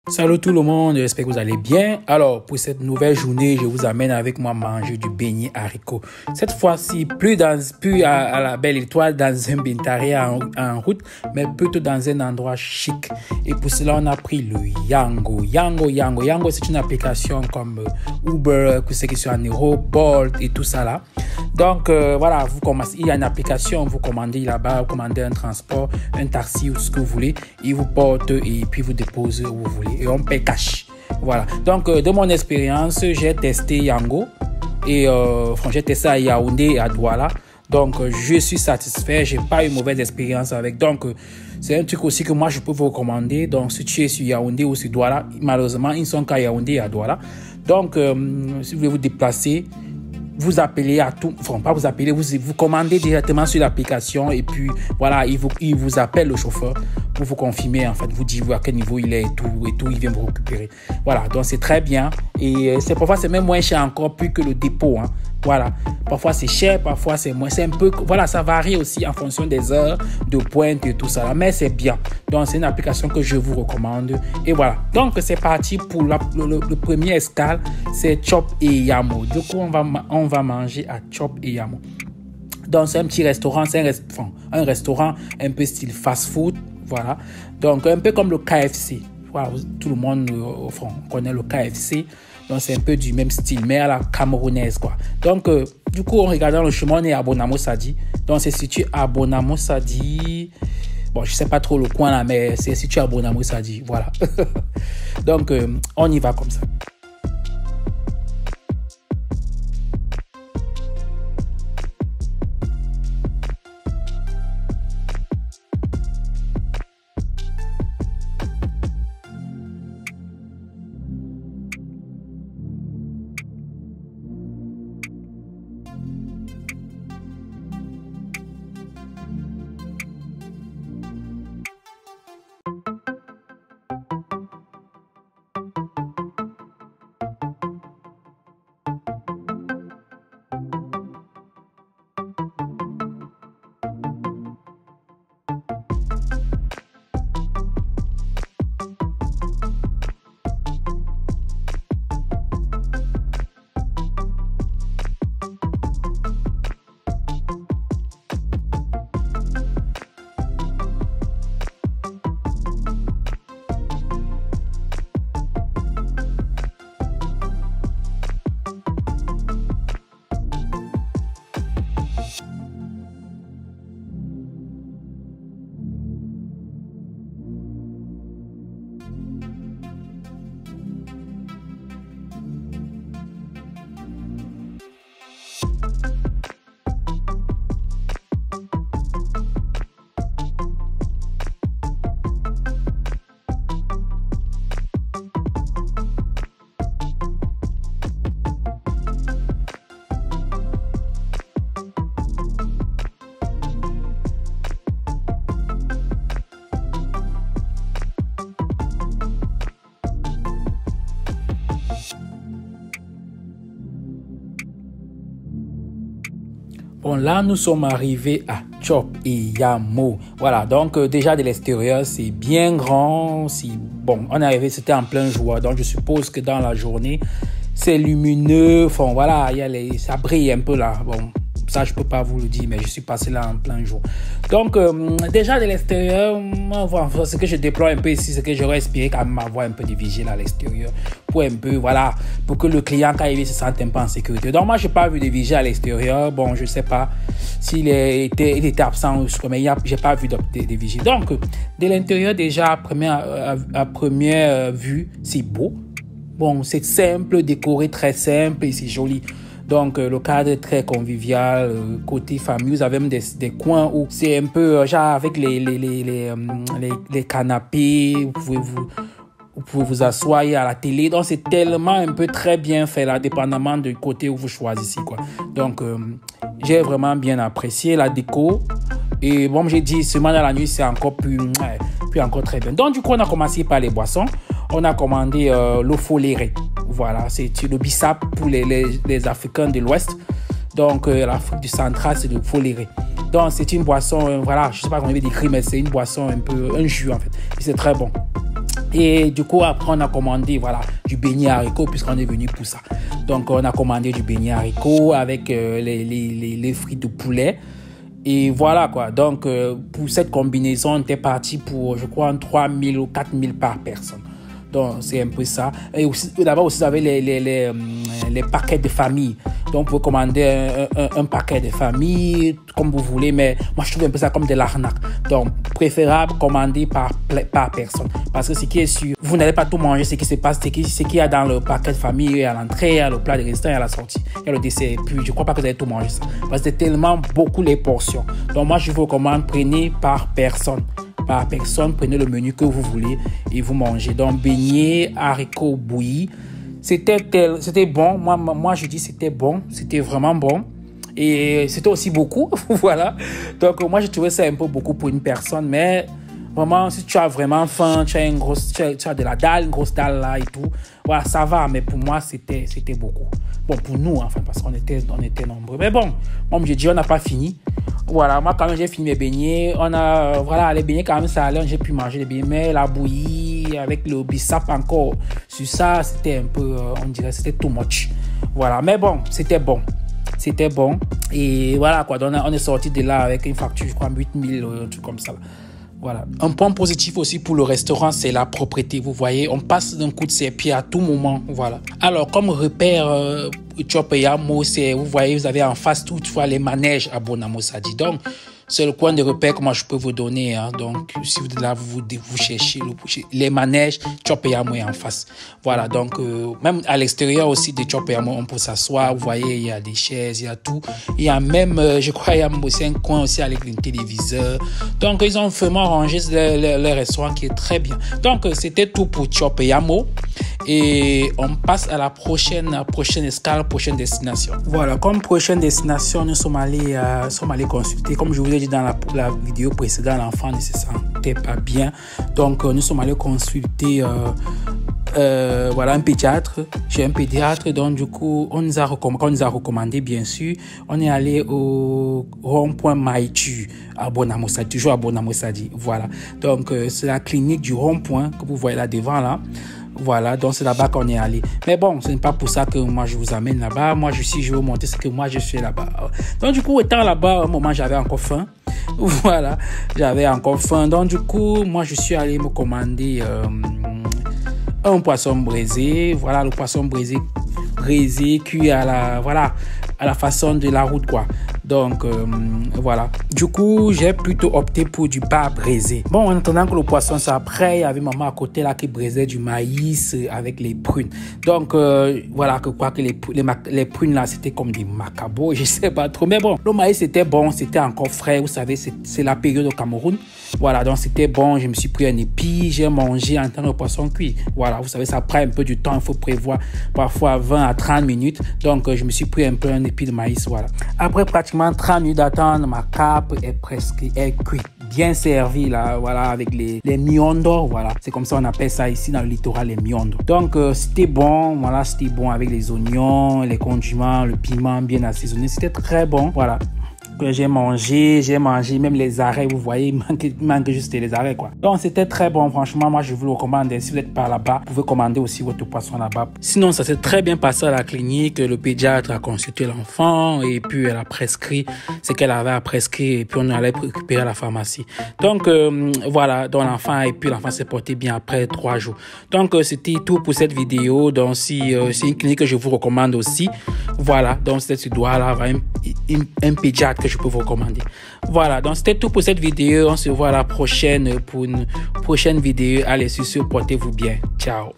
Salut tout le monde, j'espère que vous allez bien. Alors, pour cette nouvelle journée, je vous amène avec moi manger du beignet haricot. Cette fois-ci, plus à la Belle Étoile, dans un bintarea en route, mais plutôt dans un endroit chic. Et pour cela, on a pris le Yango. Yango, c'est une application comme Uber, que c'est qui sont en Europe, Bolt et tout ça là. Donc, voilà, il y a une application, vous commandez là-bas, vous commandez un transport, un taxi ou ce que vous voulez. Il vous porte et puis vous dépose où vous voulez. Et on paie cash. Voilà. Donc, de mon expérience, j'ai testé Yango. Et j'ai testé à Yaoundé et à Douala. Donc, je suis satisfait. Je n'ai pas eu mauvaise expérience avec. Donc, c'est un truc aussi que moi, je peux vous recommander. Donc, si tu es sur Yaoundé ou sur Douala, malheureusement, ils ne sont qu'à Yaoundé et à Douala. Donc, si vous voulez vous déplacer, vous appelez à tout, enfin pas vous appelez, vous commandez directement sur l'application et puis voilà, il vous appelle le chauffeur pour vous confirmer, en fait, vous dit à quel niveau il est et tout, il vient vous récupérer. Voilà, donc c'est très bien et parfois c'est même moins cher encore plus que le dépôt, hein. Voilà, parfois c'est cher, parfois c'est moins, c'est un peu, voilà, ça varie aussi en fonction des heures de pointe et tout ça, mais c'est bien. Donc c'est une application que je vous recommande et voilà. Donc c'est parti pour le premier escale, c'est Chop et Yamo. Du coup on va manger à Chop et Yamo. Donc c'est un petit restaurant, un restaurant un peu style fast-food, voilà. Donc un peu comme le KFC. Voilà, tout le monde connaît le KFC. Donc, c'est un peu du même style, mais à la camerounaise, quoi. Donc, du coup, en regardant le chemin, on est à Bonamo Sadi. Donc, c'est situé à Bonamo Sadi. Bon, je sais pas trop le coin là, mais c'est situé à Bonamo Sadi. Voilà. Donc, on y va comme ça. Bon, là, nous sommes arrivés à Chop et Yamo. Voilà, donc déjà de l'extérieur, c'est bien grand. Bon, on est arrivé, c'était en plein jour. Donc, je suppose que dans la journée, c'est lumineux. Enfin, voilà, ça brille un peu là. Bon, ça, je peux pas vous le dire, mais je suis passé là en plein jour. Donc, déjà de l'extérieur, ce que je déploie un peu ici, c'est que j'aurais espéré quand même avoir un peu de vigile à l'extérieur. Pour un peu, voilà, pour que le client, quand il vient, se sente un peu en sécurité. Donc, moi, je n'ai pas vu de vigile à l'extérieur. Bon, je ne sais pas s'il était absent ou ce que, mais je n'ai pas vu de vigile. Donc, de l'intérieur, déjà, à première vue, c'est beau. Bon, c'est simple, décoré, très simple et c'est joli. Donc, le cadre est très convivial, côté famille. Vous avez même des coins où c'est un peu, genre, avec les canapés, vous pouvez vous asseoir à la télé. Donc, c'est tellement un peu très bien fait, là, dépendamment du côté où vous choisissez, quoi. Donc, j'ai vraiment bien apprécié la déco. Et bon, j'ai dit, seulement dans la nuit, c'est encore plus encore très bien. Donc, du coup, on a commencé par les boissons. On a commandé l'eau folérée. Voilà, c'est le bissap pour les Africains de l'Ouest. Donc, l'Afrique du Central, c'est le foléré. Donc, c'est une boisson, voilà, je ne sais pas comment on veut décrire, mais c'est une boisson un jus, en fait. Et c'est très bon. Et du coup, après, on a commandé, voilà, du beignet haricot puisqu'on est venu pour ça. Donc, on a commandé du beignet haricot avec les frites de poulet. Et voilà quoi. Donc, pour cette combinaison, on était parti pour, je crois, 3 000 ou 4 000 par personne. Donc, c'est un peu ça. Et aussi, là-bas aussi, vous avez les paquets de famille. Donc, vous pouvez commander un paquet de famille, comme vous voulez. Mais moi, je trouve un peu ça comme de l'arnaque. Donc, préférable commander par personne. Parce que ce qui est sûr, vous n'allez pas tout manger. Ce qui se passe, ce qu'il y a dans le paquet de famille, à l'entrée, il y a le plat de restaurant, il y a la sortie, il y a le dessert. Et puis, je ne crois pas que vous allez tout manger ça. Parce que c'est tellement beaucoup les portions. Donc, moi, je vous recommande, prenez par personne. Par personne, prenez le menu que vous voulez et vous mangez. Donc, beignets, haricots bouillis. C'était bon. Moi, je dis c'était bon. C'était vraiment bon. Et c'était aussi beaucoup. Voilà. Donc, moi, j'ai trouvé ça un peu beaucoup pour une personne. Mais vraiment, si tu as vraiment faim, tu as de la dalle, une grosse dalle là et tout. Voilà, ça va. Mais pour moi, c'était beaucoup. Bon, pour nous, enfin, parce qu'on était nombreux. Mais bon, comme je dis, on n'a pas fini. Voilà, moi, quand même, j'ai fini mes beignets. Voilà, les beignets, quand même, ça allait. J'ai pu manger les beignets. Mais la bouillie, avec le bissap encore, sur ça, c'était un peu, on dirait, c'était too much. Voilà, mais bon, c'était bon. C'était bon. Et voilà, quoi. Donc, on est sorti de là avec une facture, je crois, 8 000, un truc comme ça. Là. Voilà. Un point positif aussi pour le restaurant, c'est la propreté. Vous voyez, on passe d'un coup de ses pieds à tout moment. Voilà. Alors, comme repère, Chopeyamo, vous voyez, vous avez en face toutefois les manèges à Bonamosadi. Donc, c'est le coin de repère que moi je peux vous donner. Hein. Donc, si vous êtes là, vous cherchez les manèges, Chopeyamo est en face. Voilà. Donc, même à l'extérieur aussi de Chopeyamo, on peut s'asseoir. Vous voyez, il y a des chaises, il y a tout. Il y a même, je crois, il y a aussi un coin aussi avec un téléviseur. Donc, ils ont vraiment rangé le restaurant qui est très bien. Donc, c'était tout pour Chopeyamo. Et on passe à la prochaine escale, prochaine destination. Voilà, comme prochaine destination, nous sommes allés consulter. Comme je vous l'ai dit dans la vidéo précédente, l'enfant ne se sentait pas bien. Donc, nous sommes allés consulter voilà, un pédiatre. Chez un pédiatre. Donc, du coup, on nous a recommandé, bien sûr. On est allé au rond-point Maïtu à Bonamosadi, toujours à Bonamosadi. Voilà. Donc, c'est la clinique du rond-point que vous voyez là devant, là. Voilà, donc c'est là-bas qu'on est allé. Mais bon, ce n'est pas pour ça que moi je vous amène là-bas. Moi, je vais vous montrer ce que moi je suis là-bas. Donc, du coup, étant là-bas, à un moment, j'avais encore faim. Voilà, j'avais encore faim. Donc, du coup, moi, je suis allé me commander un poisson braisé. Voilà, le poisson braisé cuit à la façon de la route, quoi. Donc, voilà. Du coup, j'ai plutôt opté pour du bar braisé. Bon, en attendant que le poisson s'apprête, il y avait maman à côté là qui braisait du maïs avec les prunes. Donc, voilà, que les prunes là, c'était comme des macabots, je sais pas trop. Mais bon, le maïs c'était bon, c'était encore frais. Vous savez, c'est la période au Cameroun. Voilà, donc c'était bon. Je me suis pris un épi, j'ai mangé en temps le poisson cuit. Voilà, vous savez, ça prend un peu du temps. Il faut prévoir parfois 20 à 30 minutes. Donc, je me suis pris un épi de maïs. Voilà. Après pratiquement 30 minutes d'attente, ma cape est cuite. Bien servi là, voilà, avec les miondo, voilà. C'est comme ça on appelle ça ici dans le littoral, les miondo. Donc, c'était bon, voilà, c'était bon avec les oignons, les condiments, le piment bien assaisonné. C'était très bon, voilà. Que j'ai mangé, même les arrêts, vous voyez, il manque juste les arrêts, quoi. Donc, c'était très bon, franchement, moi, je vous le recommande. Si vous n'êtes pas là-bas, vous pouvez commander aussi votre poisson là-bas. Sinon, ça s'est très bien passé à la clinique. Le pédiatre a consulté l'enfant et puis elle a prescrit ce qu'elle avait à prescrire et puis on allait récupérer à la pharmacie. Donc, voilà, donc l'enfant s'est porté bien après 3 jours. Donc, c'était tout pour cette vidéo. Donc, si c'est une clinique que je vous recommande aussi. Voilà, donc c'est ce doigt-là, un pédiatre que je peux vous recommander. Voilà, donc c'était tout pour cette vidéo. On se voit à la prochaine pour une prochaine vidéo. Allez, sur ce, portez-vous bien. Ciao.